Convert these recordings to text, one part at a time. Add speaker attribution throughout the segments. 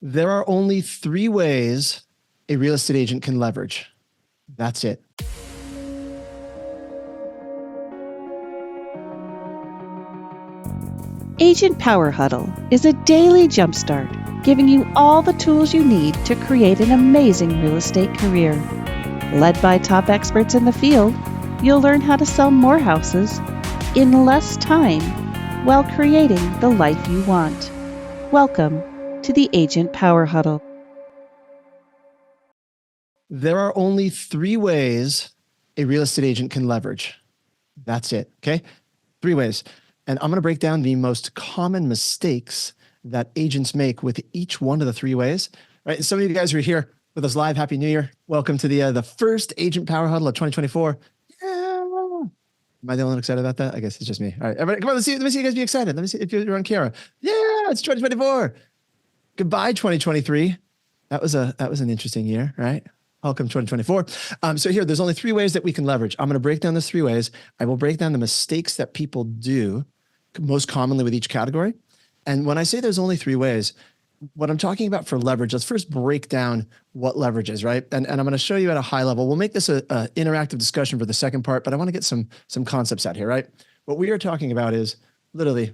Speaker 1: There are only 3 ways a real estate agent can leverage. That's it.
Speaker 2: Agent Power Huddle is a daily jumpstart, giving you all the tools you need to create an amazing real estate career. Led by top experts in the field, you'll learn how to sell more houses in less time while creating the life you want. Welcome to the Agent Power Huddle.
Speaker 1: There are only 3 ways a real estate agent can leverage. That's it. Okay. 3 ways. And I'm going to break down the most common mistakes that agents make with each one of the 3 ways. Right. And some of you guys who are here with us live, Happy New Year. Welcome to the first Agent Power Huddle of 2024. Yeah. Am I the only one excited about that? I guess it's just me. All right, everybody, come on, let me see you guys be excited. Let me see if you're on camera. Yeah, it's 2024. Goodbye, 2023. That was an interesting year, right? Welcome 2024. So here, there's only 3 ways that we can leverage. I'm going to break down those 3 ways. I will break down the mistakes that people do most commonly with each category. And when I say there's only 3 ways, what I'm talking about for leverage, let's first break down what leverage is, right? And I'm going to show you at a high level. We'll make this an interactive discussion for the second part, but I want to get some concepts out here, right? What we are talking about is literally,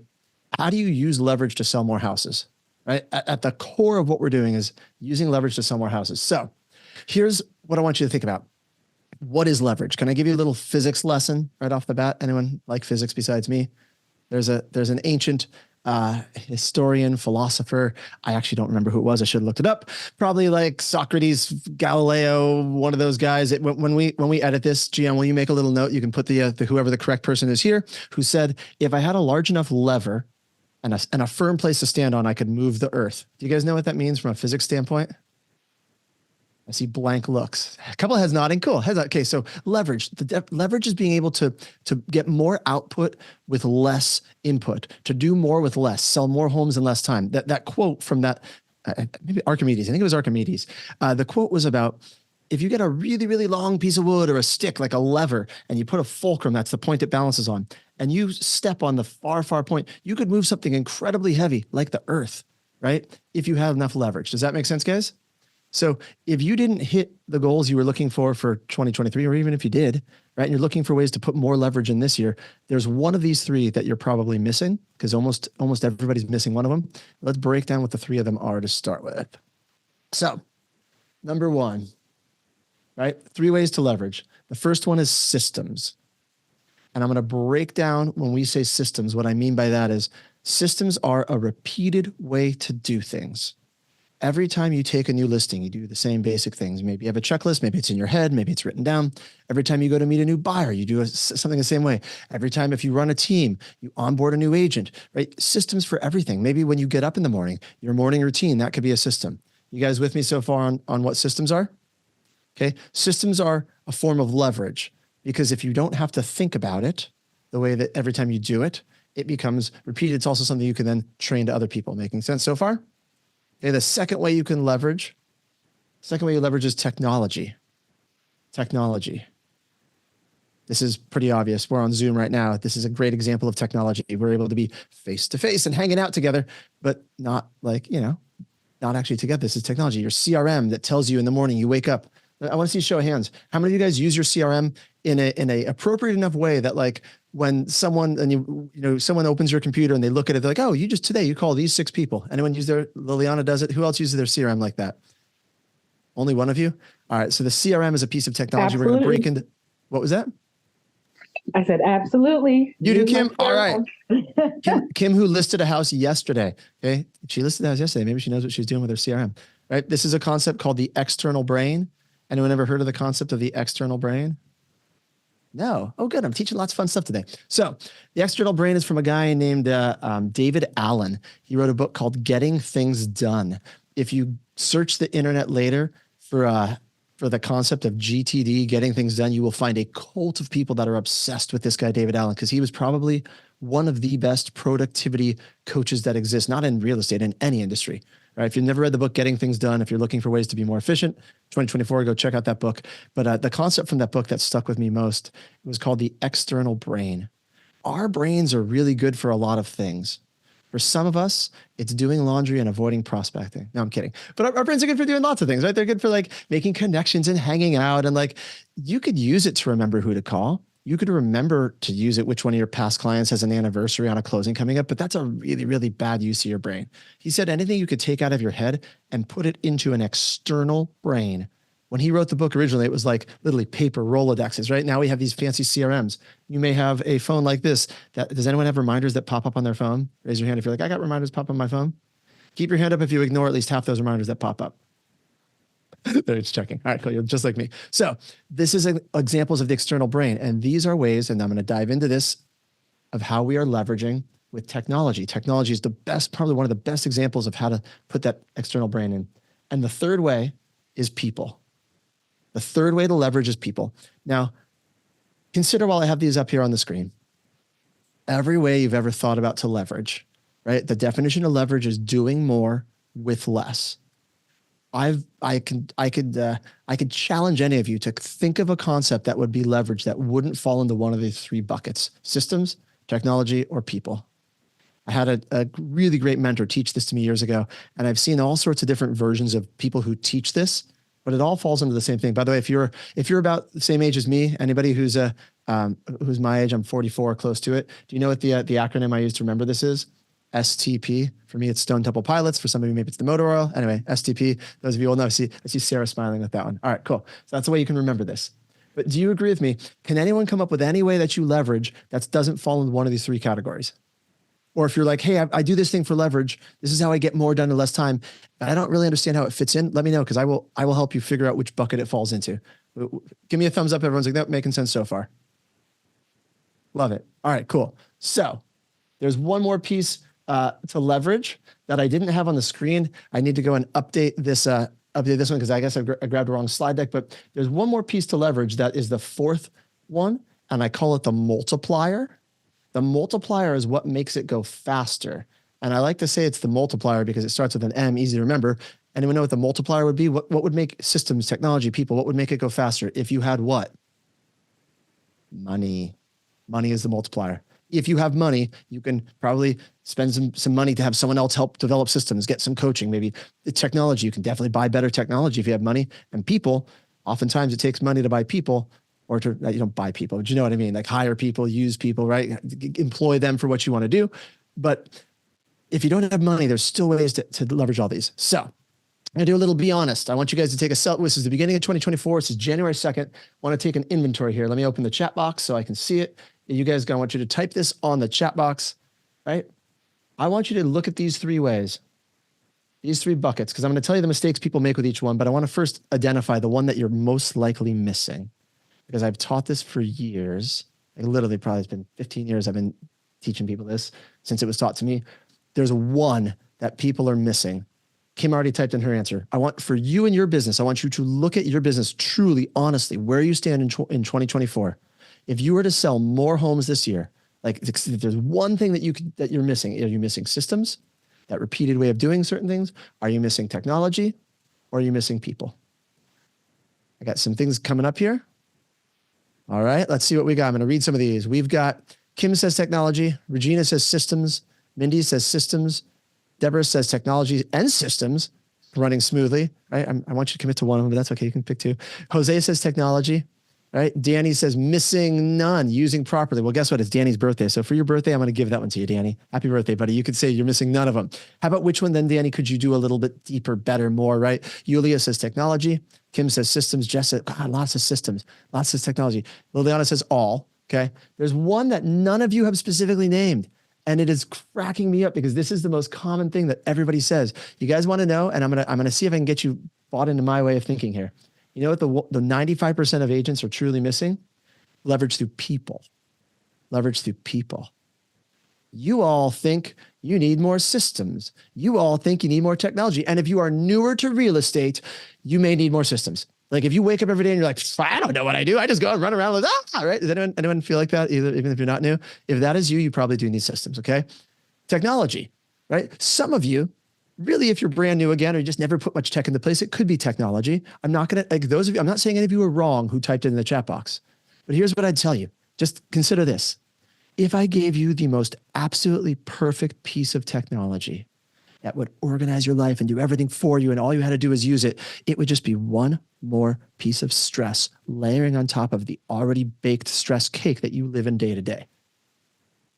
Speaker 1: how do you use leverage to sell more houses, right? At the core of what we're doing is using leverage to sell more houses. So here's what I want you to think about. What is leverage? Can I give you a little physics lesson right off the bat? Anyone like physics besides me? There's an ancient historian, philosopher. I actually don't remember who it was. I should have looked it up. Probably like Socrates, Galileo, one of those guys. When we edit this, GM, will you make a little note? You can put the whoever the correct person is here, who said, if I had a large enough lever and a firm place to stand on, I could move the earth. Do you guys know what that means from a physics standpoint? I see blank looks. A couple of heads nodding. Cool. Heads. Okay. So leverage. Leverage is being able to get more output with less input, to do more with less, sell more homes in less time. That quote from that, maybe Archimedes. I think it was Archimedes. The quote was about, if you get a really, really long piece of wood or a stick, like a lever, and you put a fulcrum, that's the point it balances on, and you step on the far, far point, you could move something incredibly heavy like the earth, right? If you have enough leverage. Does that make sense, guys? So if you didn't hit the goals you were looking for 2023, or even if you did, right, and you're looking for ways to put more leverage in this year, there's one of these 3 that you're probably missing, because almost everybody's missing one of them. Let's break down what the 3 of them are to start with. So number 1, right, 3 ways to leverage. The first one is systems. And I'm going to break down, when we say systems, what I mean by that is systems are a repeated way to do things. Every time you take a new listing, you do the same basic things. Maybe you have a checklist, maybe it's in your head, maybe it's written down. Every time you go to meet a new buyer, you do something the same way. Every time, if you run a team, you onboard a new agent, right? Systems for everything. Maybe when you get up in the morning, your morning routine, that could be a system. You guys with me so far on what systems are? Okay. Systems are a form of leverage, because if you don't have to think about it the way that every time you do it, it becomes repeated. It's also something you can then train to other people. Making sense so far? Okay, the second way you leverage is technology. Technology. This is pretty obvious. We're on Zoom right now. This is a great example of technology. We're able to be face-to-face and hanging out together, but not like, not actually together. This is technology. Your CRM that tells you in the morning you wake up. I want to see a show of hands. How many of you guys use your CRM in a appropriate enough way that, like, when someone someone opens your computer and they look at it, they're like, oh, today you call these 6 people. Anyone use Liliana does it. Who else uses their CRM like that? Only one of you? All right. So the CRM is a piece of technology.
Speaker 3: Absolutely.
Speaker 1: We're going to break into, what was that?
Speaker 3: I said, absolutely.
Speaker 1: You do, Kim? All right. Kim, who listed a house yesterday. Okay. She listed a house yesterday. Maybe she knows what she's doing with her CRM, right? This is a concept called the external brain. Anyone ever heard of the concept of the external brain? No. Oh, good. I'm teaching lots of fun stuff today. So the external brain is from a guy named David Allen. He wrote a book called Getting Things Done. If you search the internet later for the concept of GTD, getting things done, you will find a cult of people that are obsessed with this guy, David Allen, because he was probably one of the best productivity coaches that exist, not in real estate, in any industry. Right? If you've never read the book, Getting Things Done, if you're looking for ways to be more efficient, 2024, go check out that book. But the concept from that book that stuck with me most, it was called the external brain. Our brains are really good for a lot of things. For some of us, it's doing laundry and avoiding prospecting. No, I'm kidding. But our brains are good for doing lots of things, right? They're good for like making connections and hanging out. And like you could use it to remember who to call. You could remember to use it, which one of your past clients has an anniversary on a closing coming up, but that's a really, really bad use of your brain. He said anything you could take out of your head and put it into an external brain. When he wrote the book originally, it was like literally paper Rolodexes, right? Now we have these fancy CRMs. You may have a phone like this. Does anyone have reminders that pop up on their phone? Raise your hand if you're like, I got reminders pop on my phone. Keep your hand up if you ignore at least half those reminders that pop up. They're just checking. All right, cool. You're just like me. So this is examples of the external brain. And these are ways, and I'm going to dive into this, of how we are leveraging with technology. Technology is the best, probably one of the best examples of how to put that external brain in. And the third way is people. The third way to leverage is people. Now, consider while I have these up here on the screen, every way you've ever thought about to leverage, right? The definition of leverage is doing more with less. I could challenge any of you to think of a concept that would be leveraged that wouldn't fall into one of these three buckets: systems, technology, or people. I had a really great mentor teach this to me years ago, and I've seen all sorts of different versions of people who teach this, but it all falls into the same thing. By the way, if you're about the same age as me, anybody who's my age, I'm 44, close to it. Do you know what the acronym I use to remember this is? STP. For me, it's Stone Temple Pilots. For some of you, maybe it's the motor oil. Anyway, STP. Those of you old know, I see Sarah smiling with that one. All right, cool. So that's the way you can remember this. But do you agree with me? Can anyone come up with any way that you leverage that doesn't fall into one of these three categories? Or if you're like, hey, I do this thing for leverage. This is how I get more done in less time, but I don't really understand how it fits in. Let me know, because I will help you figure out which bucket it falls into. Give me a thumbs up. Everyone's like, that making sense so far. Love it. All right, cool. So there's one more piece to leverage that I didn't have on the screen. I need to go and update this one because I guess I grabbed the wrong slide deck. But there's one more piece to leverage that is the fourth one, and I call it the multiplier. The multiplier is what makes it go faster. And I like to say it's the multiplier because it starts with an M, easy to remember. Anyone know what the multiplier would be? What would make systems, technology, people, what would make it go faster? If you had what? Money. Money is the multiplier. If you have money, you can probably spend some money to have someone else help develop systems, get some coaching, maybe the technology. You can definitely buy better technology if you have money. And people, oftentimes it takes money to buy people, or to, you don't buy people, but you know what I mean? Like hire people, use people, right? Employ them for what you want to do. But if you don't have money, there's still ways to leverage all these. So I'm gonna do a little be honest. I want you guys to take a this is the beginning of 2024. This is January 2nd. I want to take an inventory here. Let me open the chat box so I can see it. You guys, I want you to type this on the chat box, right? I want you to look at these three ways, these three buckets, because I'm going to tell you the mistakes people make with each one, but I want to first identify the one that you're most likely missing, because I've taught this for years. Like literally, probably it's been 15 years I've been teaching people this since it was taught to me. There's one that people are missing. Kim already typed in her answer. I want for you and your business, I want you to look at your business truly, honestly, where you stand in 2024. If you were to sell more homes this year, like if there's one thing that you're missing, are you missing systems, that repeated way of doing certain things? Are you missing technology, or are you missing people? I got some things coming up here. All right, let's see what we got. I'm going to read some of these. We've got Kim says technology, Regina says systems, Mindy says systems, Deborah says technology and systems running smoothly. Right? I want you to commit to one of them, but that's okay. You can pick two. Jose says technology. Right? Danny says missing none, using properly. Well, guess what? It's Danny's birthday. So for your birthday, I'm going to give that one to you, Danny. Happy birthday, buddy. You could say you're missing none of them. How about which one then, Danny, could you do a little bit deeper, better, more, right? Yulia says technology. Kim says systems. Jess says, God, lots of systems, lots of technology. Liliana says all, okay? There's one that none of you have specifically named, and it is cracking me up because this is the most common thing that everybody says. You guys want to know, and I'm gonna see if I can get you bought into my way of thinking here. You know what the 95% of agents are truly missing? Leverage through people. Leverage through people. You all think you need more systems. You all think you need more technology. And if you are newer to real estate, you may need more systems. Like if you wake up every day and you're like, I don't know what I do. I just go and run around like, right? Does anyone feel like that? Even if you're not new? If that is you, you probably do need systems, okay? Technology, right? Some of you, really, if you're brand new again, or you just never put much tech into place, it could be technology. I'm not going to, like those of you, I'm not saying any of you are wrong who typed it in the chat box, but here's what I'd tell you. Just consider this. If I gave you the most absolutely perfect piece of technology that would organize your life and do everything for you, and all you had to do is use it, it would just be one more piece of stress layering on top of the already baked stress cake that you live in day to day.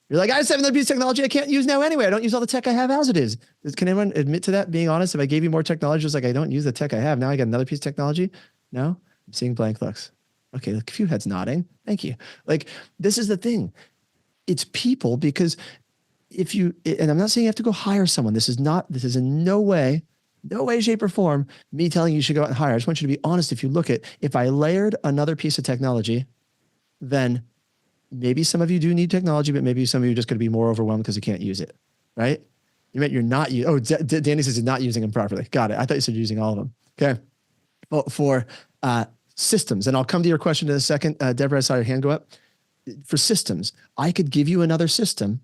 Speaker 1: You're like, I just have another piece of technology I can't use now anyway. I don't use all the tech I have as it is. Can anyone admit to that? Being honest, if I gave you more technology, it's like, I don't use the tech I have. Now I got another piece of technology. No, I'm seeing blank looks. Okay, a few heads nodding. Thank you. Like, this is the thing. It's people, because if you, and I'm not saying you have to go hire someone. This is in no way, shape, or form me telling you should go out and hire. I just want you to be honest. If you look at, if I layered another piece of technology, then maybe some of you do need technology, but maybe some of you are just going to be more overwhelmed because you can't use it, right? You meant you're not, Danny says he's not using them properly. Got it. I thought you said you're using all of them. Okay. Well, for systems, and I'll come to your question in a second. Deborah, I saw your hand go up. For systems, I could give you another system,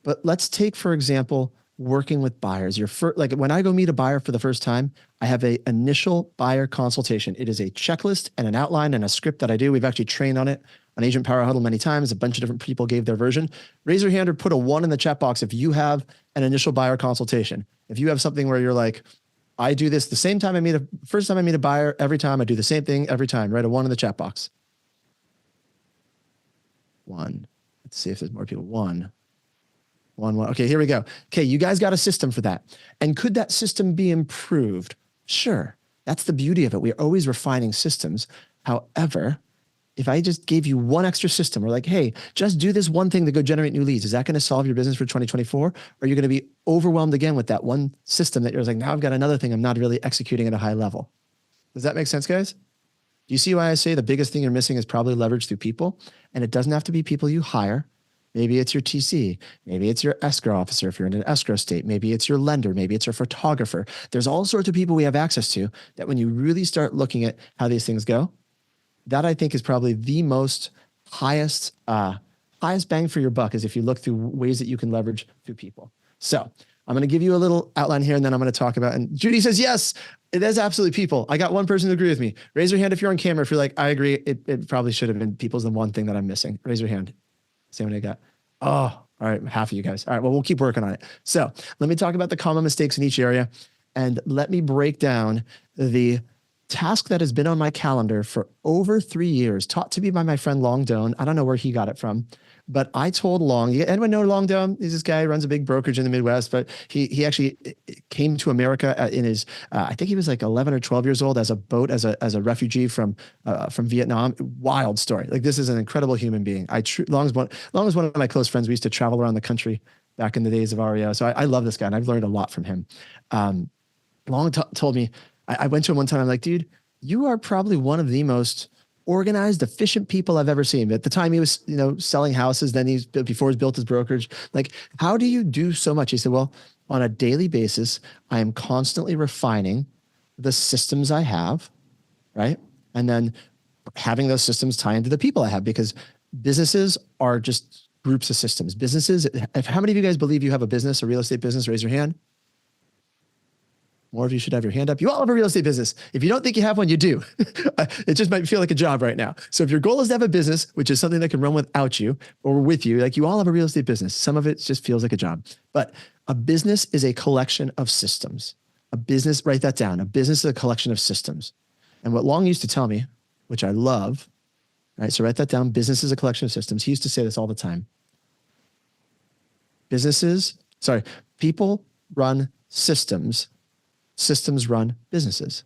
Speaker 1: but let's take, for example, working with buyers. Like when I go meet a buyer for the first time, I have a initial buyer consultation. It is a checklist and an outline and a script that I do. We've actually trained on it on Agent Power Huddle many times. A bunch of different people gave their version. Raise your hand or put a 1 in the chat box if you have an initial buyer consultation. If you have something where you're like, I do this the same time first time I meet a buyer, every time I do the same thing every time. Write a 1 in the chat box. 1. Let's see if there's more people. 1. Okay, here we go. Okay, you guys got a system for that. And could that system be improved? Sure. That's the beauty of it. We're always refining systems. However, if I just gave you one extra system, or like, hey, just do this one thing to go generate new leads, is that going to solve your business for 2024? Or are you going to be overwhelmed again with that one system that you're like, now I've got another thing I'm not really executing at a high level? Does that make sense, guys? Do you see why I say the biggest thing you're missing is probably leverage through people? And it doesn't have to be people you hire. Maybe it's your TC. Maybe it's your escrow officer if you're in an escrow state. Maybe it's your lender. Maybe it's your photographer. There's all sorts of people we have access to that when you really start looking at how these things go, that I think is probably the most highest bang for your buck, is if you look through ways that you can leverage through people. So I'm going to give you a little outline here, and then I'm going to talk about, and Judy says, yes, it is absolutely people. I got one person to agree with me. Raise your hand if you're on camera. If you're like, I agree, it probably should have been people's the one thing that I'm missing. Raise your hand. See what I got. Oh, all right. Half of you guys. All right. Well, we'll keep working on it. So let me talk about the common mistakes in each area, and let me break down the task that has been on my calendar for over 3 years, taught to me by my friend Long Doan. I don't know where he got it from, but I told Long, anyone know Long Doan? He's this guy who runs a big brokerage in the Midwest, but he actually came to America in his, I think he was like 11 or 12 years old, as a refugee from Vietnam. Wild story. Like, this is an incredible human being. Long is one of my close friends. We used to travel around the country back in the days of REO. So I love this guy, and I've learned a lot from him. Long told me, I went to him one time. I'm like, dude, you are probably one of the most organized, efficient people I've ever seen. At the time he was, selling houses. Then before he's built his brokerage. Like, how do you do so much? He said, well, on a daily basis, I am constantly refining the systems I have, right? And then having those systems tie into the people I have, because businesses are just groups of systems. How many of you guys believe you have a business, a real estate business? Raise your hand. More of you should have your hand up. You all have a real estate business. If you don't think you have one, you do. It just might feel like a job right now. So if your goal is to have a business, which is something that can run without you or with you, like, you all have a real estate business. Some of it just feels like a job. But a business is a collection of systems. Write that down. A business is a collection of systems. And what Long used to tell me, which I love, right? So write that down. Business is a collection of systems. He used to say this all the time. People run systems. Systems run businesses,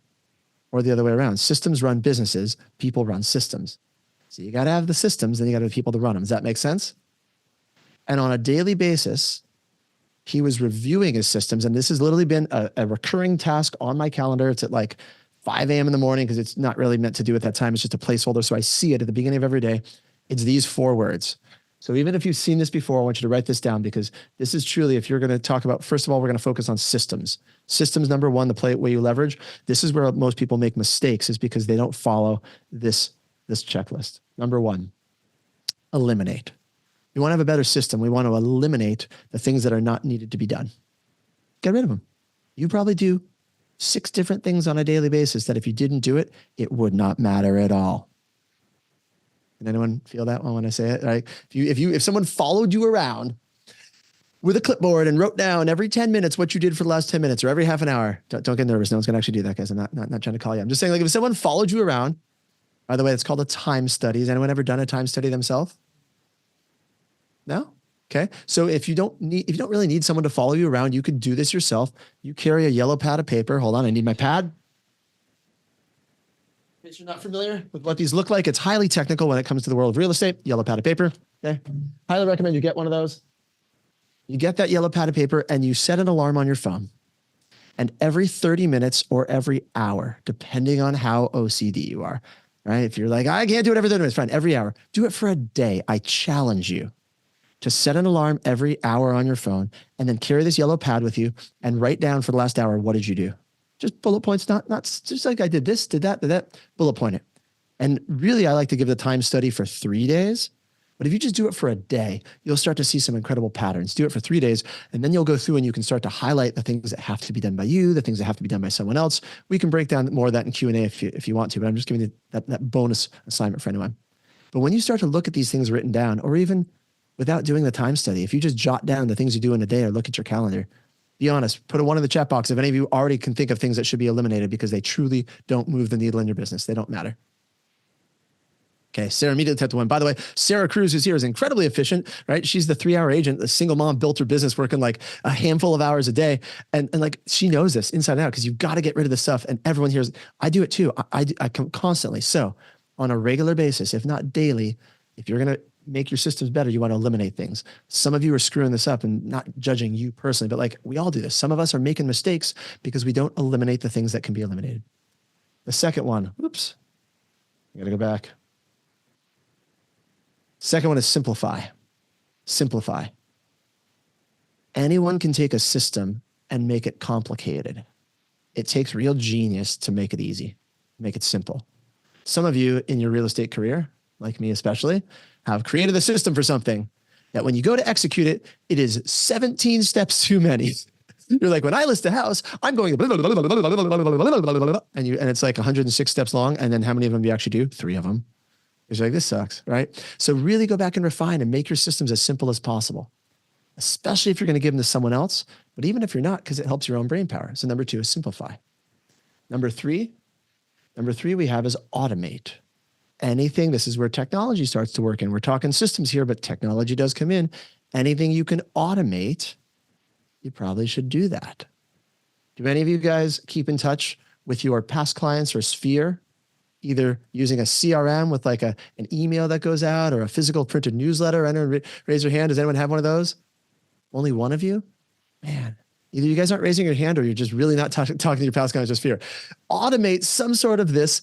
Speaker 1: or the other way around. Systems run businesses. People run systems. So you got to have the systems, then you got to have the people to run them. Does that make sense? And on a daily basis, he was reviewing his systems. And this has literally been a recurring task on my calendar. It's at like 5 a.m. in the morning, because it's not really meant to do at that time. It's just a placeholder. So I see it at the beginning of every day. It's these 4 words. So even if you've seen this before, I want you to write this down, because this is truly, if you're going to talk about, first of all, we're going to focus on systems. Systems, number 1, the way you leverage. This is where most people make mistakes, is because they don't follow this checklist. Number 1, eliminate. We want to have a better system. We want to eliminate the things that are not needed to be done. Get rid of them. You probably do 6 different things on a daily basis that if you didn't do it, it would not matter at all. Can anyone feel that one when I say it? Right? If someone followed you around with a clipboard and wrote down every 10 minutes what you did for the last 10 minutes or every half an hour, don't get nervous. No one's gonna actually do that, guys. I'm not trying to call you. I'm just saying, like, if someone followed you around, by the way, it's called a time study. Has anyone ever done a time study themselves? No? Okay. So if you don't really need someone to follow you around, you could do this yourself. You carry a yellow pad of paper. Hold on, I need my pad. In case you're not familiar with what these look like, it's highly technical when it comes to the world of real estate. Yellow pad of paper. Okay. Highly recommend you get one of those. You get that yellow pad of paper and you set an alarm on your phone. And every 30 minutes or every hour, depending on how OCD you are, right? If you're like, I can't do it every 30 minutes, fine, every hour. Do it for a day. I challenge you to set an alarm every hour on your phone and then carry this yellow pad with you and write down for the last hour, what did you do? Just bullet points, not just like I did this, did that, bullet point it. And really, I like to give the time study for 3 days. But if you just do it for a day, you'll start to see some incredible patterns. Do it for 3 days, and then you'll go through and you can start to highlight the things that have to be done by you, the things that have to be done by someone else. We can break down more of that in Q&A if you want to, but I'm just giving you that bonus assignment for anyone. But when you start to look at these things written down, or even without doing the time study, if you just jot down the things you do in a day or look at your calendar, be honest, put a 1 in the chat box if any of you already can think of things that should be eliminated because they truly don't move the needle in your business. They don't matter. Okay, Sarah immediately typed 1. By the way, Sarah Cruz, who's here, is incredibly efficient, right? She's the 3-hour agent. The single mom built her business working like a handful of hours a day. And like, she knows this inside and out because you've got to get rid of this stuff. And everyone here I do it too. I come constantly. So on a regular basis, if not daily, if you're going to make your systems better, you want to eliminate things. Some of you are screwing this up, and not judging you personally, but like, we all do this. Some of us are making mistakes because we don't eliminate the things that can be eliminated. The second one, oops, I got to go back. Second one is simplify. Simplify. Anyone can take a system and make it complicated. It takes real genius to make it easy, make it simple. Some of you in your real estate career, like me especially, have created a system for something that when you go to execute it, it is 17 steps too many. You're like, when I list a house, I'm going, and it's like 106 steps long. And then how many of them do you actually do? 3 of them. You're like, this sucks, right? So really go back and refine and make your systems as simple as possible, especially if you're going to give them to someone else, but even if you're not, because it helps your own brain power. So number 2 is simplify. Number three we have is automate. Anything, this is where technology starts to work in. We're talking systems here, but technology does come in. Anything you can automate, you probably should do that. Do any of you guys keep in touch with your past clients or sphere, either using a CRM with like an email that goes out or a physical printed newsletter? Anyone raise your hand? Does anyone have one of those? Only one of you? Man, either you guys aren't raising your hand or you're just really not talking to your past clients or sphere. Automate some sort of this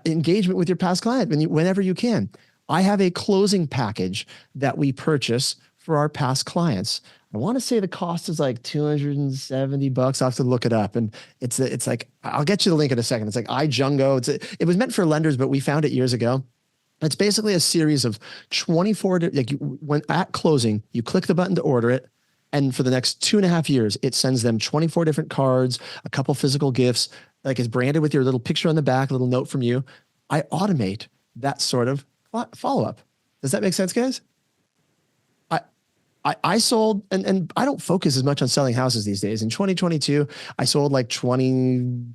Speaker 1: engagement with your past client whenever you can. I have a closing package that we purchase for our past clients. I want to say the cost is like $270. I'll have to look it up. And it's like, I'll get you the link in a second. It's like iJungo. It was meant for lenders, but we found it years ago. It's basically a series of 24, when at closing, you click the button to order it. And for the next 2.5 years, it sends them 24 different cards, a couple physical gifts, like it's branded with your little picture on the back, a little note from you. I automate that sort of follow-up. Does that make sense, guys? I sold, and I don't focus as much on selling houses these days. In 2022, I sold like 22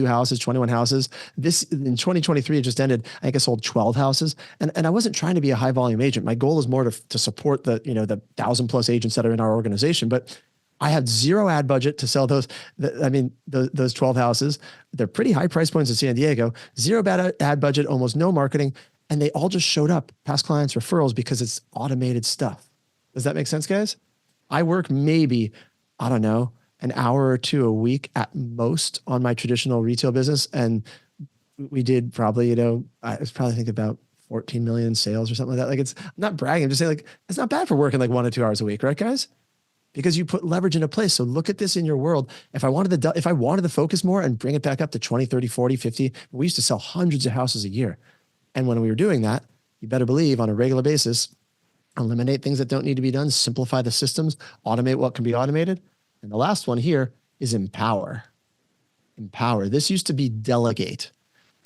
Speaker 1: houses, 21 houses. This in 2023, it just ended. I think I sold 12 houses. And I wasn't trying to be a high volume agent. My goal is more to support the 1,000+ agents that are in our organization. But I had zero ad budget to sell those 12 houses. They're pretty high price points in San Diego. Zero ad budget, almost no marketing. And they all just showed up, past clients, referrals, because it's automated stuff. Does that make sense, guys? I work maybe, I don't know, an hour or 2 a week at most on my traditional retail business. And we did probably, I was probably thinking about 14 million sales or something like that. Like, I'm not bragging. I'm just saying, like, it's not bad for working like 1 to 2 hours a week, right, guys? Because you put leverage into place. So look at this in your world. If I wanted to focus more and bring it back up to 20, 30, 40, 50, we used to sell hundreds of houses a year. And when we were doing that, you better believe on a regular basis, eliminate things that don't need to be done, simplify the systems, automate what can be automated. And the last one here is empower. Empower. This used to be delegate.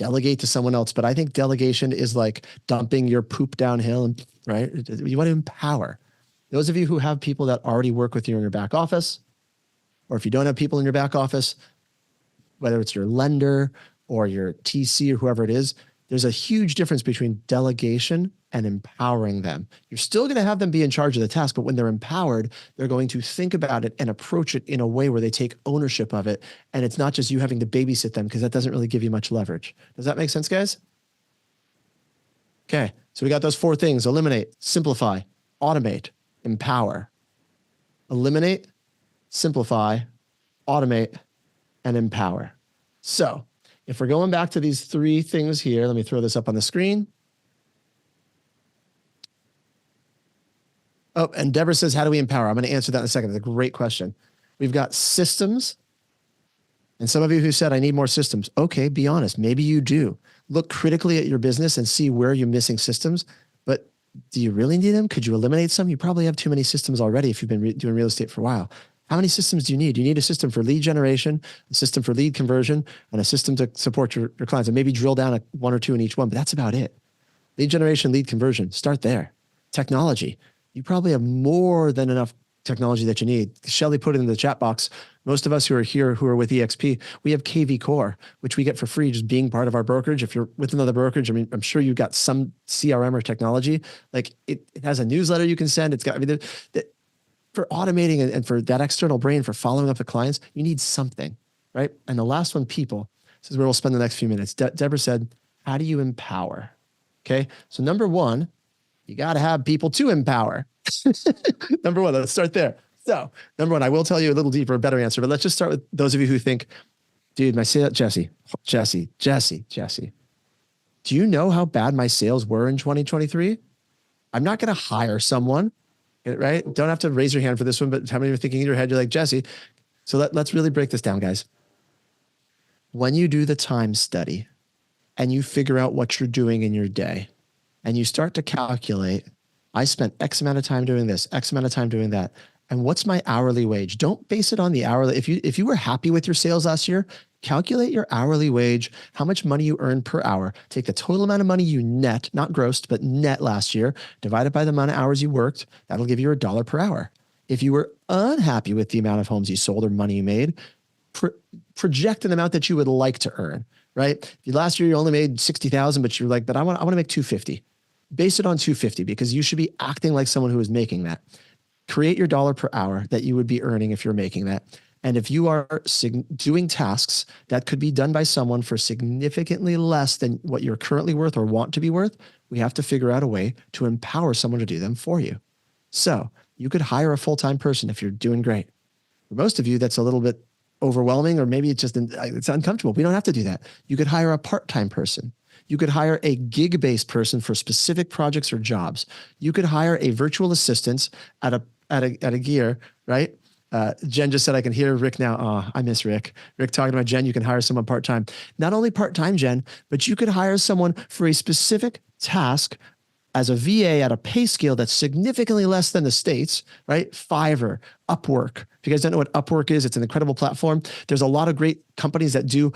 Speaker 1: delegate to someone else. But I think delegation is like dumping your poop downhill, and right? You want to empower. Those of you who have people that already work with you in your back office, or if you don't have people in your back office, whether it's your lender or your TC or whoever it is, there's a huge difference between delegation and empowering them. You're still going to have them be in charge of the task, but when they're empowered, they're going to think about it and approach it in a way where they take ownership of it. And it's not just you having to babysit them, because that doesn't really give you much leverage. Does that make sense, guys? Okay, so we got those 4 things: eliminate, simplify, automate, empower. Eliminate, simplify, automate, and empower. So if we're going back to these 3 things here, let me throw this up on the screen. Oh, and Deborah says, how do we empower? I'm going to answer that in a second. It's a great question. We've got systems. And some of you who said, I need more systems. Okay, be honest. Maybe you do. Look critically at your business and see where you're missing systems. But do you really need them? Could you eliminate some? You probably have too many systems already if you've been doing real estate for a while. How many systems do you need? You need a system for lead generation, a system for lead conversion, and a system to support your clients. And maybe drill down 1 or 2 in each one, but that's about it. Lead generation, lead conversion, start there. Technology. You probably have more than enough technology that you need. Shelly put it in the chat box. Most of us who are here, who are with EXP, we have KV Core, which we get for free just being part of our brokerage. If you're with another brokerage, I mean, I'm sure you've got some CRM or technology. Like it has a newsletter you can send. It's got, I mean, for automating and for that external brain, for following up the clients, you need something, right? And the last one, people. This is where we'll spend the next few minutes. Deborah said, how do you empower? Okay. So number 1, you got to have people to empower. Number 1, let's start there. So number 1, I will tell you a little deeper, a better answer, but let's just start with those of you who think, dude, my sales, Jesse, do you know how bad my sales were in 2023? I'm not going to hire someone, right? Don't have to raise your hand for this one, but how many of you are thinking in your head, you're like, Jesse. So let's really break this down, guys. When you do the time study and you figure out what you're doing in your day and you start to calculate, I spent X amount of time doing this, X amount of time doing that. And what's my hourly wage? Don't base it on the hourly. If you were happy with your sales last year, calculate your hourly wage, how much money you earned per hour. Take the total amount of money you net, not grossed, but net last year, divide it by the amount of hours you worked. That'll give you $1 per hour. If you were unhappy with the amount of homes you sold or money you made, project an amount that you would like to earn, right? If last year you only made 60,000, but you're like, but I want to make 250. Base it on 250 because you should be acting like someone who is making that. Create your $1 per hour that you would be earning if you're making that. And if you are doing tasks that could be done by someone for significantly less than what you're currently worth or want to be worth, we have to figure out a way to empower someone to do them for you. So you could hire a full-time person if you're doing great. For most of you, that's a little bit overwhelming, or maybe it's uncomfortable. We don't have to do that. You could hire a part-time person. You could hire a gig-based person for specific projects or jobs. You could hire a virtual assistant at a gear, right? Jen just said, I can hear Rick now. Oh, I miss Rick. Rick talking about Jen, you can hire someone part-time. Not only part-time, Jen, but you could hire someone for a specific task as a VA at a pay scale that's significantly less than the States, right? Fiverr, Upwork. If you guys don't know what Upwork is, it's an incredible platform. There's a lot of great companies that do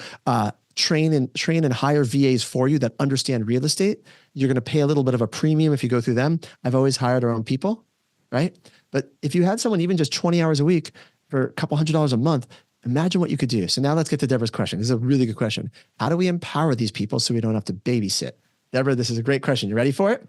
Speaker 1: train and hire VAs for you that understand real estate. You're going to pay a little bit of a premium if you go through them. I've always hired our own people, right? But if you had someone even just 20 hours a week for a couple $100s a month, imagine what you could do. So now let's get to Deborah's question. This is a really good question. How do we empower these people so we don't have to babysit? Deborah, this is a great question. You ready for it?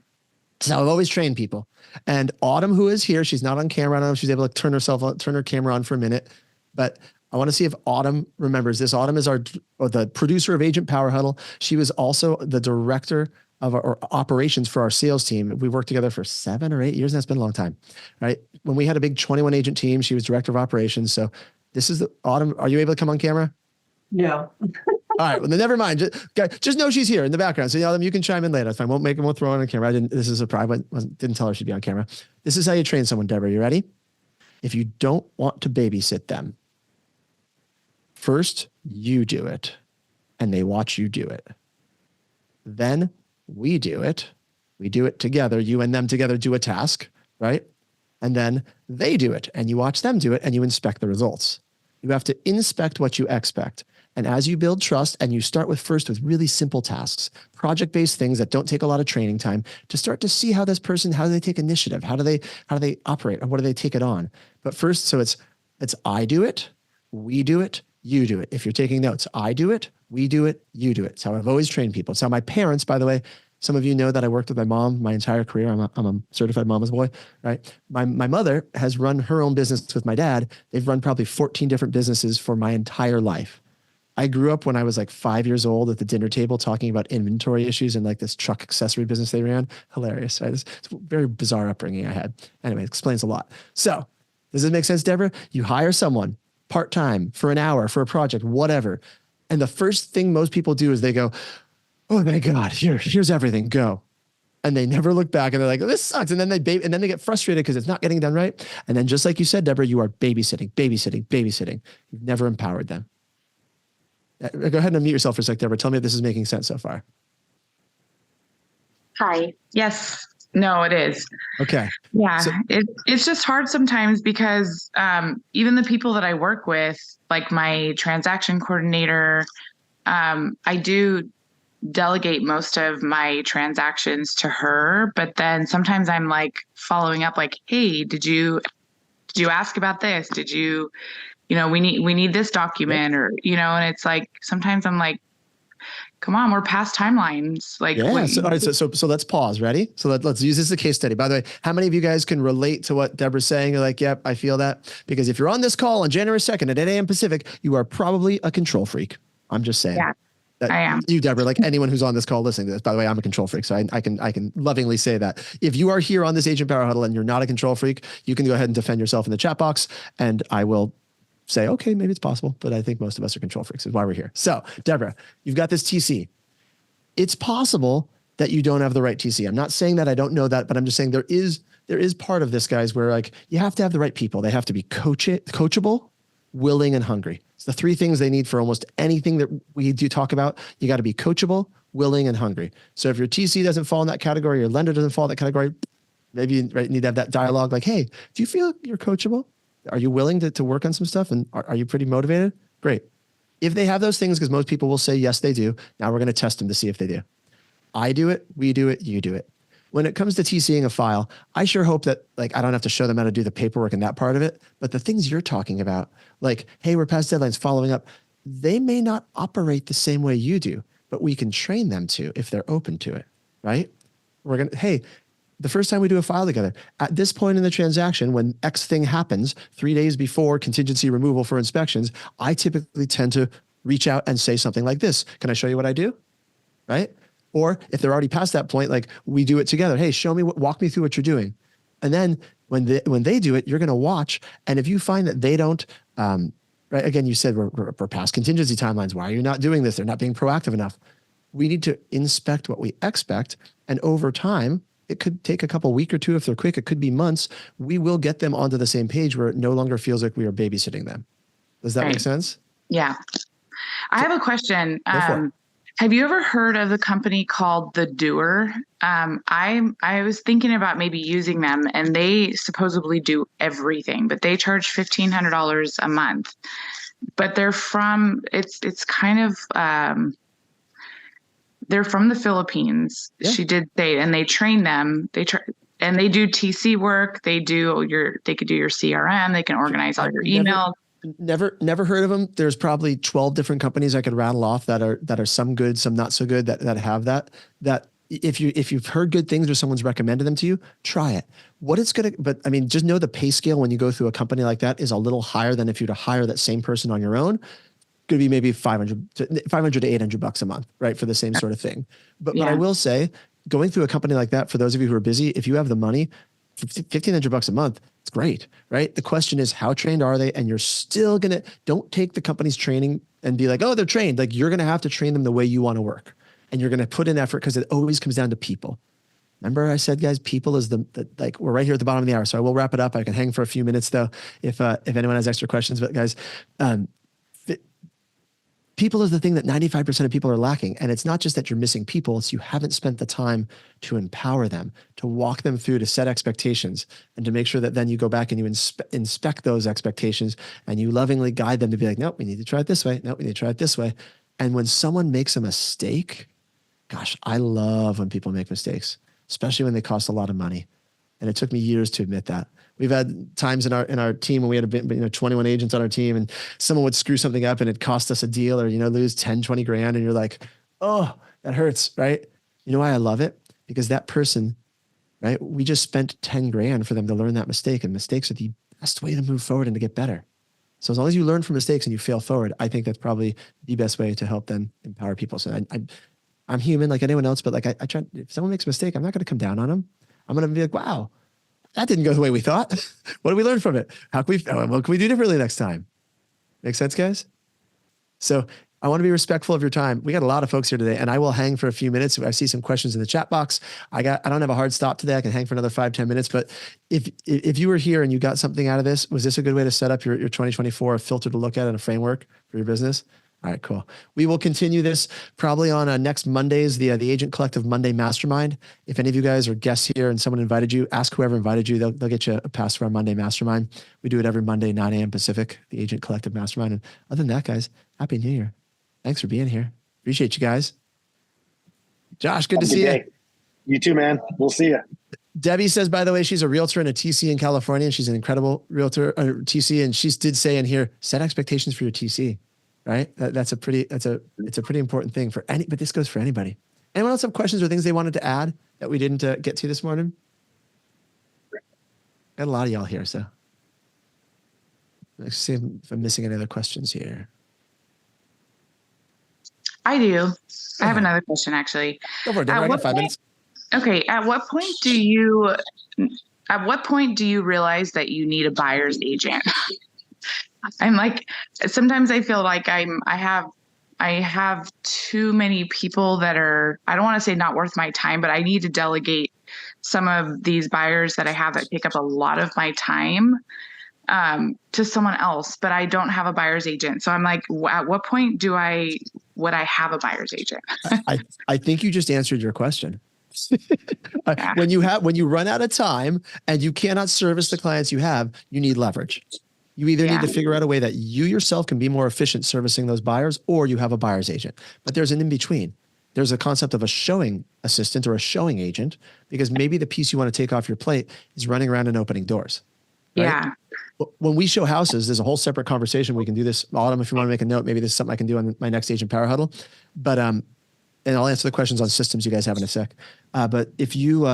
Speaker 1: So I've always trained people. And Autumn, who is here, she's not on camera. I don't know if she's able to turn her camera on for a minute, but I want to see if Autumn remembers this. Autumn is the producer of Agent Power Huddle. She was also the director of our operations for our sales team. We worked together for 7 or 8 years, and that's been a long time, right? When we had a big 21 agent team, she was director of operations. So this is Autumn. Are you able to come on camera?
Speaker 3: No.
Speaker 1: All right. Well, then never mind. Just know she's here in the background. So Autumn, you can chime in later. That's fine. We'll throw her on camera. This is a surprise. Didn't tell her she'd be on camera. This is how you train someone, Deborah. You ready? If you don't want to babysit them, first you do it and they watch you do it. Then we do it. We do it together. You and them together do a task, right? And then they do it and you watch them do it and you inspect the results. You have to inspect what you expect. And as you build trust, and you start with really simple tasks, project-based things that don't take a lot of training time, to start to see how this person, how do they take initiative? How do they operate? Or what do they take it on? But first, so it's I do it, we do it, you do it. If you're taking notes, I do it, we do it, you do it. It's how I've always trained people. It's how my parents, by the way, some of you know that I worked with my mom my entire career. I'm a certified mama's boy, right? My mother has run her own business with my dad. They've run probably 14 different businesses for my entire life. I grew up when I was like 5 years old at the dinner table talking about inventory issues and like this truck accessory business they ran. Hilarious, right? It's a very bizarre upbringing I had. Anyway, it explains a lot. So does this make sense, Deborah? You hire someone part-time for an hour for a project, whatever. And the first thing most people do is they go, oh, thank God, here's everything, go. And they never look back and they're like, oh, this sucks. And then they get frustrated because it's not getting done right. And then just like you said, Deborah, you are babysitting. You've never empowered them. Go ahead and unmute yourself for a sec, Deborah. Tell me if this is making sense so far.
Speaker 4: Hi. Yes. No, it is.
Speaker 1: Okay.
Speaker 4: Yeah. So, it's just hard sometimes because even the people that I work with, like my transaction coordinator, I do delegate most of my transactions to her, but then sometimes I'm like following up like, hey, did you ask about this? Did you we need this document, or, and it's like, sometimes I'm like, come on, we're past timelines. Like,
Speaker 1: yeah. So, all right. So let's pause. Ready? So let's use this as a case study. By the way, how many of you guys can relate to what Deborah's saying? You're like, yep, I feel that. Because if you're on this call on January 2nd at 8 a.m. Pacific, you are probably a control freak. I'm just saying.
Speaker 4: Yeah, I am.
Speaker 1: You, Deborah, like anyone who's on this call listening to this, by the way, I'm a control freak. So I can lovingly say that. If you are here on this Agent Power Huddle and you're not a control freak, you can go ahead and defend yourself in the chat box, and I will say, okay, maybe it's possible, but I think most of us are control freaks, is why we're here. So Deborah, you've got this TC. It's possible that you don't have the right TC. I'm not saying that, I don't know that, but I'm just saying there is part of this, guys, where like you have to have the right people. They have to be coachable, willing, and hungry. It's the three things they need for almost anything that we do talk about. You got to be coachable, willing, and hungry. So if your TC doesn't fall in that category, your lender doesn't fall in that category, maybe you need to have that dialogue like, hey, do you feel you're coachable? Are you willing to work on some stuff? And are you pretty motivated? Great. If they have those things, because most people will say, yes, they do. Now we're going to test them to see if they do. I do it, we do it, you do it. When it comes to TCing a file, I sure hope that like I don't have to show them how to do the paperwork and that part of it. But the things you're talking about, like, hey, we're past deadlines, following up, they may not operate the same way you do, but we can train them to if they're open to it, right? Hey, the first time we do a file together, at this point in the transaction, when X thing happens, 3 days before contingency removal for inspections, I typically tend to reach out and say something like this. Can I show you what I do? Right? Or if they're already past that point, like we do it together. Hey, walk me through what you're doing. And then when they do it, you're going to watch. And if you find that they don't, right? Again, you said we're past contingency timelines. Why are you not doing this? They're not being proactive enough. We need to inspect what we expect. And over time, it could take a couple week or two. If they're quick, it could be months. We will get them onto the same page where it no longer feels like we are babysitting them. Does that make sense?
Speaker 4: Yeah. I have a question. Have you ever heard of the company called The Doer? I was thinking about maybe using them, and they supposedly do everything, but they charge $1,500 a month. But they're from they're from the Philippines. Yeah. She did say, and they train them. And they do TC work. They could do your CRM. They can organize all your emails.
Speaker 1: Never heard of them. There's probably 12 different companies I could rattle off that are some good, some not so good, that have that if you've heard good things or someone's recommended them to you, try it. But I mean, just know the pay scale when you go through a company like that is a little higher than if you were to hire that same person on your own. Could be maybe $500 to $800 a month, right? For the same sort of thing. But I will say, going through a company like that, for those of you who are busy, if you have the money, $1,500 a month, it's great, right? The question is, how trained are they? And you're still don't take the company's training and be like, oh, they're trained. Like, you're going to have to train them the way you want to work. And you're going to put in effort, because it always comes down to people. Remember I said, guys, people is like, we're right here at the bottom of the hour. So I will wrap it up. I can hang for a few minutes though, if anyone has extra questions. But guys, people is the thing that 95% of people are lacking. And it's not just that you're missing people, it's you haven't spent the time to empower them, to walk them through, to set expectations, and to make sure that then you go back and you inspect those expectations and you lovingly guide them to be like, nope, we need to try it this way. Nope, we need to try it this way. And when someone makes a mistake, gosh, I love when people make mistakes, especially when they cost a lot of money. And it took me years to admit that. We've had times in our team when we had 21 agents on our team, and someone would screw something up and it cost us a deal, or, lose 10, 20 grand. And you're like, oh, that hurts. Right. You know why I love it? Because that person, right. We just spent 10 grand for them to learn that mistake, and mistakes are the best way to move forward and to get better. So as long as you learn from mistakes and you fail forward, I think that's probably the best way to help them empower people. So I'm human like anyone else, but like I try, if someone makes a mistake, I'm not going to come down on them. I'm going to be like, wow, that didn't go the way we thought. What did we learn from it? What can we do differently next time? Make sense, guys? So I want to be respectful of your time. We got a lot of folks here today, and I will hang for a few minutes. I see some questions in the chat box. I don't have a hard stop today. I can hang for another 5-10 minutes. But if you were here and you got something out of this, was this a good way to set up your 2024 filter to look at and a framework for your business? All right, cool. We will continue this probably on next Monday's, the Agent Collective Monday Mastermind. If any of you guys are guests here and someone invited you, ask whoever invited you. They'll get you a pass for our Monday Mastermind. We do it every Monday, 9 a.m. Pacific, the Agent Collective Mastermind. And other than that, guys, Happy New Year. Thanks for being here. Appreciate you guys. Josh, good to see you.
Speaker 5: You too, man. We'll see you.
Speaker 1: Debbie says, by the way, she's a realtor and a TC in California, and she's an incredible realtor, TC. And she did say in here, set expectations for your TC. Right? It's a pretty important thing but this goes for anybody. Anyone else have questions or things they wanted to add that we didn't get to this morning? Got a lot of y'all here, so let's see if I'm missing any other questions here.
Speaker 4: I do. I have another question, actually.
Speaker 1: Go for it, Deborah. I got 5 minutes.
Speaker 4: Okay. At what point do you realize that you need a buyer's agent? I'm like, sometimes I feel like I have too many people that are, I don't want to say not worth my time, but I need to delegate some of these buyers that I have that take up a lot of my time to someone else, but I don't have a buyer's agent. So I'm like, at what point would I have a buyer's agent?
Speaker 1: I think you just answered your question. Yeah. When you run out of time and you cannot service the clients you have, you need leverage. You either need to figure out a way that you yourself can be more efficient servicing those buyers, or you have a buyer's agent. But there's an in-between. There's a concept of a showing assistant or a showing agent, because maybe the piece you want to take off your plate is running around and opening doors. Right? Yeah. When we show houses, there's a whole separate conversation. We can do this, Autumn, if you want to make a note. Maybe this is something I can do on my next Agent Power Huddle. But and I'll answer the questions on systems you guys have in a sec. But if you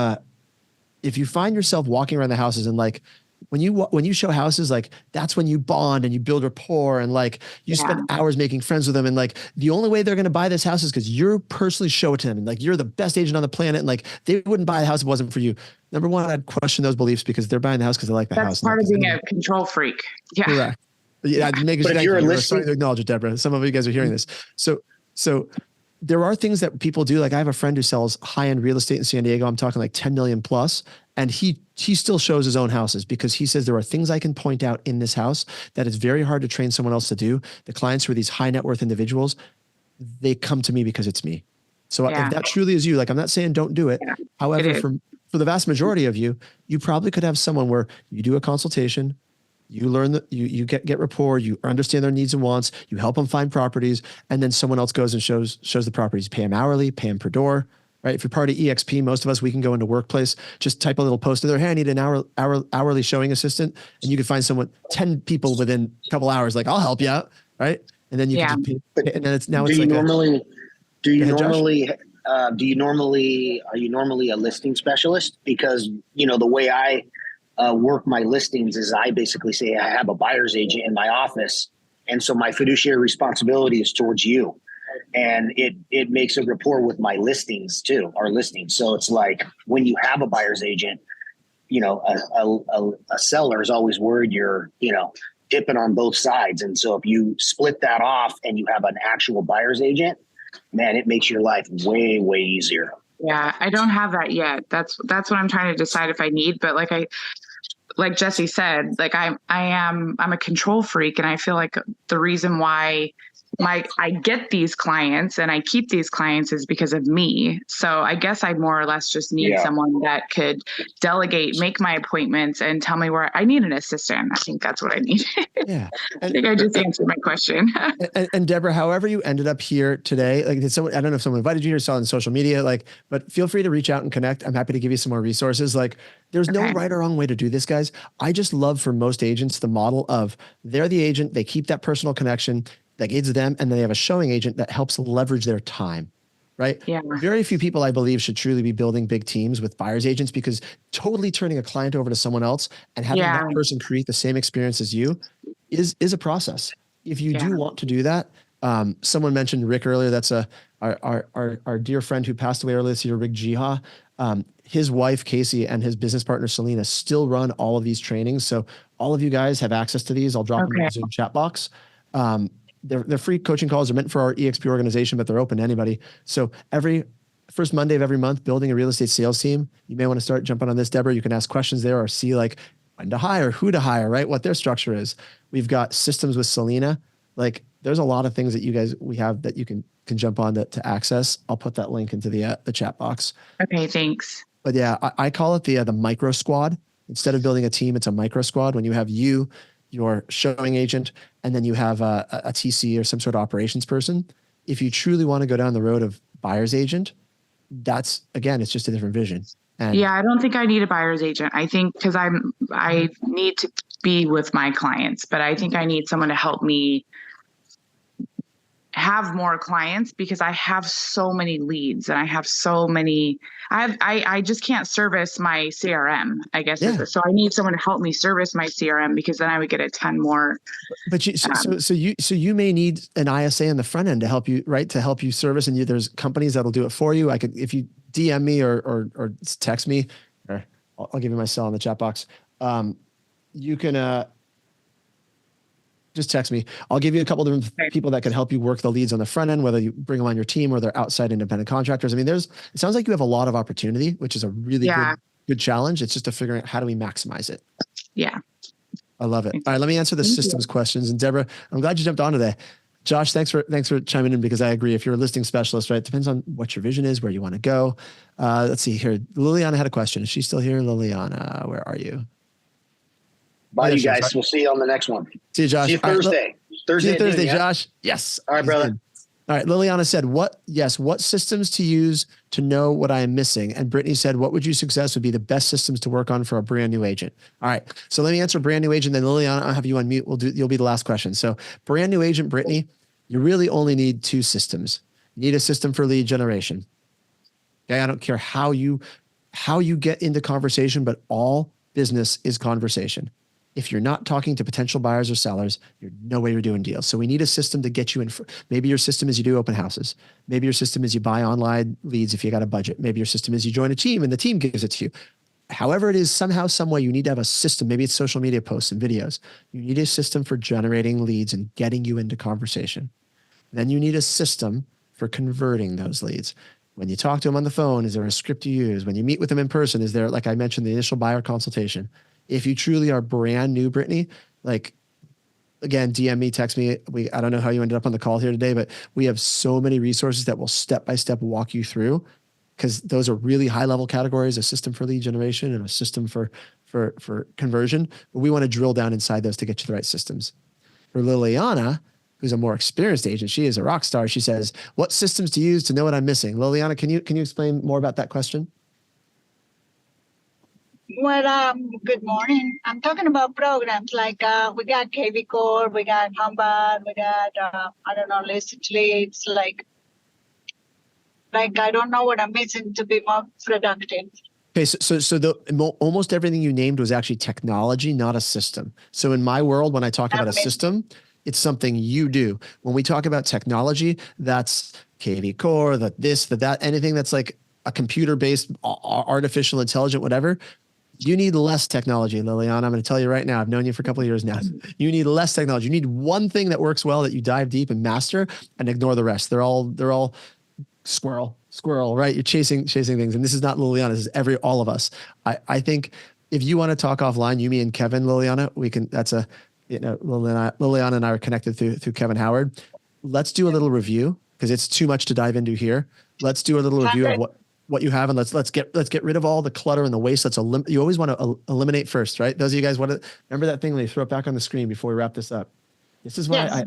Speaker 1: find yourself walking around the houses and like, when you show houses, like that's when you bond and you build rapport and like you spend hours making friends with them. And like the only way they're going to buy this house is because you personally show it to them. And like, you're the best agent on the planet. And like, they wouldn't buy the house if it wasn't for you. Number one, I'd question those beliefs, because they're buying the house because they like the house.
Speaker 4: That's part of being a control freak. Yeah.
Speaker 1: Correct. Yeah. You're starting to acknowledge it, Deborah. Some of you guys are hearing this. So there are things that people do. Like I have a friend who sells high-end real estate in San Diego. I'm talking like 10 million plus. And he still shows his own houses, because he says there are things I can point out in this house that is very hard to train someone else to do. The clients who are these high net worth individuals, they come to me because it's me. So if that truly is you, like, I'm not saying don't do it. Yeah, however, for the vast majority of you, you probably could have someone where you do a consultation, you learn that you get rapport, you understand their needs and wants, you help them find properties, and then someone else goes and shows the properties. Pay them hourly, pay them per door. Right? If you're part of EXP, most of us, we can go into Workplace, just type a little post in there, hey, I need an hourly showing assistant. And you can find 10 people within a couple hours, like, I'll help you out. Right? And then you can just pay, and then are you
Speaker 5: normally a listing specialist? Because, the way I work my listings is I basically say I have a buyer's agent in my office. And so my fiduciary responsibility is towards you. And it makes a rapport with my listings too, our listings. So it's like when you have a buyer's agent, a seller is always worried you're, dipping on both sides. And so if you split that off and you have an actual buyer's agent, man, it makes your life way, way easier.
Speaker 4: Yeah, I don't have that yet. That's what I'm trying to decide if I need. But like Jesse said, like I'm a control freak, and I feel like the reason why I get these clients and I keep these clients is because of me. So I guess I more or less just need someone that could delegate, make my appointments, and tell me where I need an assistant. I think that's what I need.
Speaker 1: Yeah.
Speaker 4: I think I just answered my question.
Speaker 1: And Deborah, however you ended up here today, like did someone, I don't know if someone invited you or saw on social media, like, but feel free to reach out and connect. I'm happy to give you some more resources. Like there's no right or wrong way to do this, guys. I just love for most agents, the model of they're the agent, they keep that personal connection that aids them, and then they have a showing agent that helps leverage their time, right?
Speaker 4: Yeah.
Speaker 1: Very few people, I believe, should truly be building big teams with buyer's agents, because totally turning a client over to someone else and having that person create the same experience as you is a process. If you do want to do that, someone mentioned Rick earlier. That's our dear friend who passed away earlier this year, Rick Jiha. His wife, Casey, and his business partner, Selena, still run all of these trainings. So all of you guys have access to these. I'll drop them in the Zoom chat box. They're free coaching calls. They're meant for our EXP organization, but they're open to anybody. So every first Monday of every month, building a real estate sales team, you may want to start jumping on this, Deborah. You can ask questions there or see like when to hire, who to hire, right? What their structure is. We've got systems with Selena. Like there's a lot of things that we have that you can jump on to access. I'll put that link into the chat box.
Speaker 4: Okay, thanks.
Speaker 1: But yeah, I call it the micro squad. Instead of building a team, it's a micro squad. When you have your showing agent, and then you have a TC or some sort of operations person. If you truly want to go down the road of buyer's agent, that's, again, it's just a different vision. And
Speaker 4: I don't think I need a buyer's agent. I think because I need to be with my clients, but I think I need someone to help me have more clients, because I have so many leads and I have so many, I just can't service my CRM, I guess. So I need someone to help me service my CRM, because then I would get a ton more.
Speaker 1: But you may need an ISA on the front end to help you, right? To help you service. And there's companies that'll do it for you. If you DM me or text me, or I'll give you my cell in the chat box. You can, just text me. I'll give you a couple different people that can help you work the leads on the front end, whether you bring them on your team or they're outside independent contractors. I mean, it sounds like you have a lot of opportunity, which is a really good challenge. It's just figuring out how do we maximize it.
Speaker 4: Yeah.
Speaker 1: I love it. All right, let me answer the systems questions. And Deborah, I'm glad you jumped on today. Josh, thanks for chiming in, because I agree. If you're a listing specialist, right, it depends on what your vision is, where you want to go. Let's see here. Liliana had a question. Is she still here? Liliana, where are you?
Speaker 5: Bye, you guys. We'll see you on the next one.
Speaker 1: See you, Josh.
Speaker 5: See you Thursday.
Speaker 1: Thursday, Josh. Yes.
Speaker 5: All right, brother.
Speaker 1: All right. Liliana said, what systems to use to know what I am missing? And Brittany said, what would you suggest would be the best systems to work on for a brand new agent? All right. So let me answer brand new agent. Then Liliana, I'll have you on mute. You'll be the last question. So brand new agent, Brittany, you really only need two systems. You need a system for lead generation. Okay. I don't care how you get into conversation, but all business is conversation. If you're not talking to potential buyers or sellers, you're no way you're doing deals. So we need a system to get you in. Maybe your system is you do open houses. Maybe your system is you buy online leads if you got a budget. Maybe your system is you join a team and the team gives it to you. However it is, somehow, some way, you need to have a system. Maybe it's social media posts and videos. You need a system for generating leads and getting you into conversation. Then you need a system for converting those leads. When you talk to them on the phone, is there a script you use? When you meet with them in person, is there, like I mentioned, the initial buyer consultation? If you truly are brand new, Brittany, like, again, DM me, text me. I don't know how you ended up on the call here today, but we have so many resources that will step-by-step walk you through, because those are really high-level categories, a system for lead generation and a system for conversion. But we want to drill down inside those to get you the right systems. For Liliana, who's a more experienced agent, she is a rock star. She says, what systems to use to know what I'm missing? Liliana, can you explain more about that question?
Speaker 6: Well, good morning. I'm talking about programs like we got KV Core, we got Combat, we got I don't know, List Leads. Like I don't know what I'm missing to be more productive.
Speaker 1: Okay, so almost everything you named was actually technology, not a system. So in my world, when I talk about a system, it's something you do. When we talk about technology, that's KV Core, that, anything that's like a computer-based, artificial intelligent, whatever. You need less technology, Liliana. I'm going to tell you right now. I've known you for a couple of years now. You need less technology. You need one thing that works well that you dive deep and master, and ignore the rest. They're all squirrel, right? You're chasing things. And this is not Liliana. This is all of us. I think if you want to talk offline, you, me, and Kevin, Liliana, we can. That's Liliana and I are connected through Kevin Howard. let's do a little review because it's too much to dive into here. Let's do a little review of what you have, and let's get rid of all the clutter and the waste. You always want to eliminate first, right? Those of you guys want to remember that thing when you throw it back on the screen before we wrap this up. This is why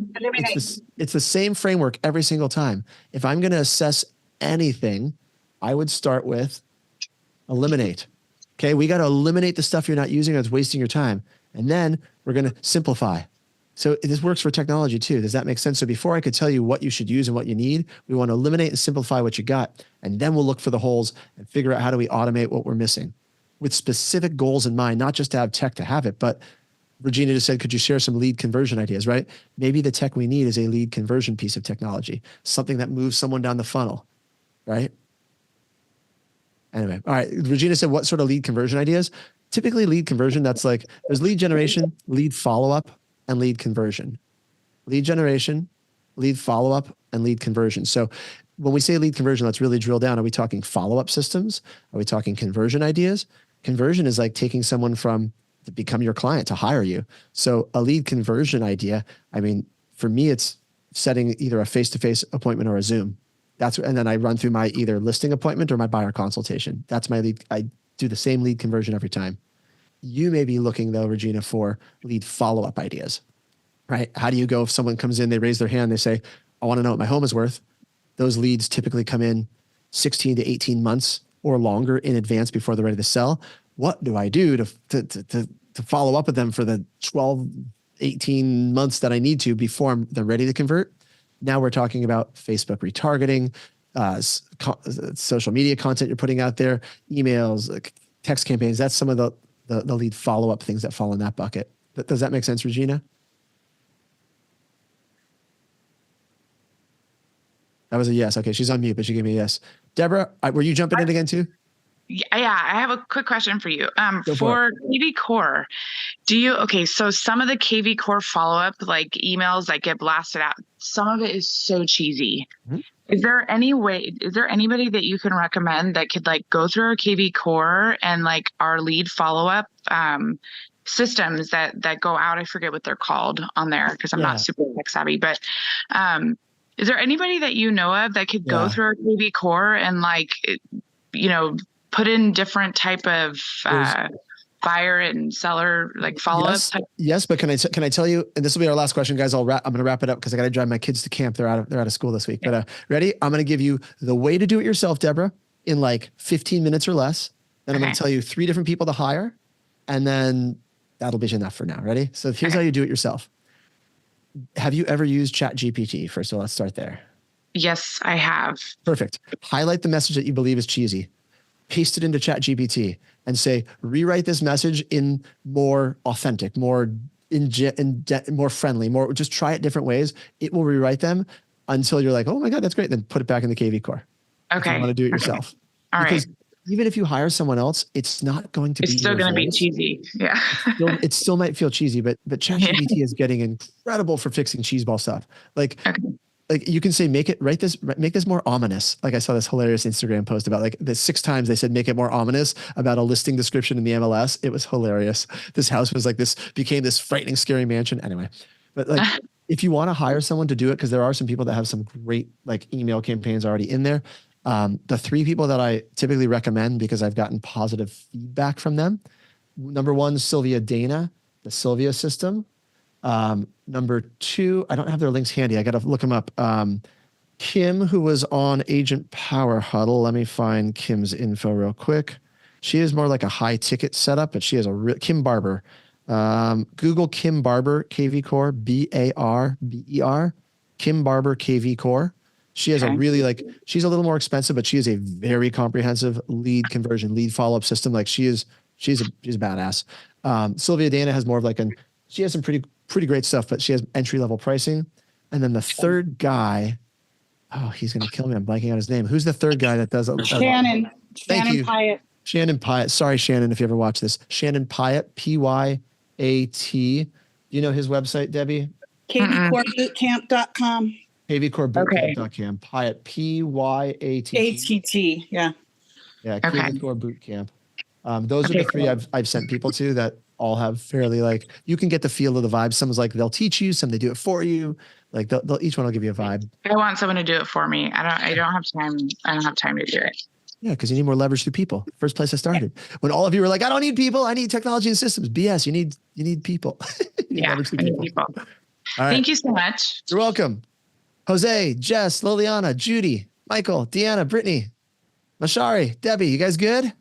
Speaker 1: it's the same framework every single time. If I'm going to assess anything, I would start with eliminate. Okay, we got to eliminate the stuff you're not using that's wasting your time, and then we're going to simplify. So this works for technology too. Does that make sense? So before I could tell you what you should use and what you need, we want to eliminate and simplify what you got. And then we'll look for the holes and figure out how do we automate what we're missing with specific goals in mind, not just to have tech to have it. But Regina just said, could you share some lead conversion ideas, right? Maybe the tech we need is a lead conversion piece of technology, something that moves someone down the funnel, right? Anyway, all right. Regina said, what sort of lead conversion ideas? Typically lead conversion, that's like, there's lead generation, lead follow-up, and lead conversion. Lead generation, lead follow-up, and lead conversion. So when we say lead conversion, let's really drill down. Are we talking follow-up systems? Are we talking conversion ideas? Conversion is like taking someone from to become your client, to hire you. So a lead conversion idea, I mean, for me, it's setting either a face-to-face appointment or a Zoom. And then I run through my either listing appointment or my buyer consultation. That's my lead. I do the same lead conversion every time. You may be looking though, Regina, for lead follow-up ideas, right? How do you go if someone comes in, they raise their hand, they say, I want to know what my home is worth. Those leads typically come in 16 to 18 months or longer in advance before they're ready to sell. What do I do to follow up with them for the 12, 18 months that I need to before they're ready to convert? Now we're talking about Facebook retargeting, social media content you're putting out there, emails, text campaigns. That's some of the lead follow-up things that fall in that bucket. Does that make sense, Regina? That was a yes. Okay, she's on mute, but she gave me a yes. Deborah, were you jumping in again too?
Speaker 4: Yeah, I have a quick question for you.
Speaker 1: For
Speaker 4: For KV Core, so some of the KV Core follow-up, like emails that get blasted out, some of it is so cheesy.
Speaker 1: Mm-hmm.
Speaker 4: Is there anybody that you can recommend that could like go through our KV Core and like our lead follow-up systems that go out? I forget what they're called on there because I'm not super tech savvy, but is there anybody that you know of that could go through our KV Core and like, put in different type of buyer and seller like follow-up?
Speaker 1: Yes, but can I tell you, and this will be our last question, guys. I'm going to wrap it up because I got to drive my kids to camp. They're out of school this week. Yeah. But ready? I'm going to give you the way to do it yourself, Deborah, in like 15 minutes or less. Then I'm going to tell you 3 different people to hire, and then that'll be enough for now. Ready? So here's how you do it yourself. Have you ever used ChatGPT? First of all, let's start there.
Speaker 4: Yes, I have.
Speaker 1: Perfect. Highlight the message that you believe is cheesy. Paste it into ChatGPT and say, rewrite this message in more authentic, more more friendly, just try it different ways. It will rewrite them until you're like, oh my God, that's great. Then put it back in the KV Core.
Speaker 4: Okay.
Speaker 1: If you want to do it yourself.
Speaker 4: All
Speaker 1: because
Speaker 4: right.
Speaker 1: Even if you hire someone else, it's not going to be.
Speaker 4: It's still going to be cheesy. Yeah.
Speaker 1: It still might feel cheesy, but ChatGPT is getting incredible for fixing cheeseball stuff. Like you can say, make this more ominous. Like I saw this hilarious Instagram post about like the 6 times they said, make it more ominous about a listing description in the MLS. It was hilarious. This house was like became this frightening, scary mansion. Anyway, but like if you want to hire someone to do it, because there are some people that have some great like email campaigns already in there. The 3 people that I typically recommend because I've gotten positive feedback from them. Number 1, Sylvia Dana, the Sylvia system. Number 2, I don't have their links handy. I got to look them up. Kim, who was on Agent Power Huddle. Let me find Kim's info real quick. She is more like a high ticket setup, but she has Kim Barber. Google Kim Barber KV Core, BARBER, Kim Barber KV Core. She has she's a little more expensive, but she is a very comprehensive lead conversion, lead follow-up system. Like she's a badass. Sylvia Dana has more of she has some pretty great stuff, but she has entry-level pricing. And then the third guy, he's going to kill me. I'm blanking out his name. Who's the third guy that does it?
Speaker 3: Shannon.
Speaker 1: Thank you.
Speaker 3: Pyatt.
Speaker 1: Shannon Pyatt. Sorry, Shannon, if you ever watch this. Shannon Pyatt, Pyat. Do you know his website, Debbie?
Speaker 6: kvcorebootcamp.com.
Speaker 1: kvcorebootcamp.com. Pyatt, Pyat.
Speaker 6: ATT, yeah.
Speaker 1: Yeah, KVCore Bootcamp. Those are the 3 I've sent people to that all have fairly you can get the feel of the vibe. Someone's like, they'll teach you, some they do it for you. Like each one will give you a vibe.
Speaker 4: I want someone to do it for me. I don't have time. I don't have time to do it.
Speaker 1: Yeah, because you need more leverage through people. First place I started. When all of you were like, I don't need people, I need technology and systems. BS, you need people. You need leverage through people. All right.
Speaker 4: Thank you so much.
Speaker 1: You're welcome. Jose, Jess, Liliana, Judy, Michael, Deanna, Brittany, Mashari, Debbie, you guys good?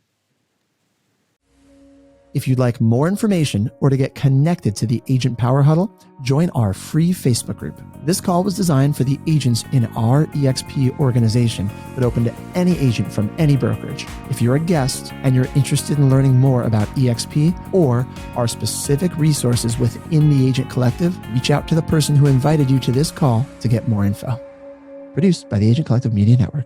Speaker 1: If you'd like more information or to get connected to the Agent Power Huddle, join our free Facebook group. This call was designed for the agents in our EXP organization, but open to any agent from any brokerage. If you're a guest and you're interested in learning more about EXP or our specific resources within the Agent Collective, reach out to the person who invited you to this call to get more info. Produced by the Agent Collective Media Network.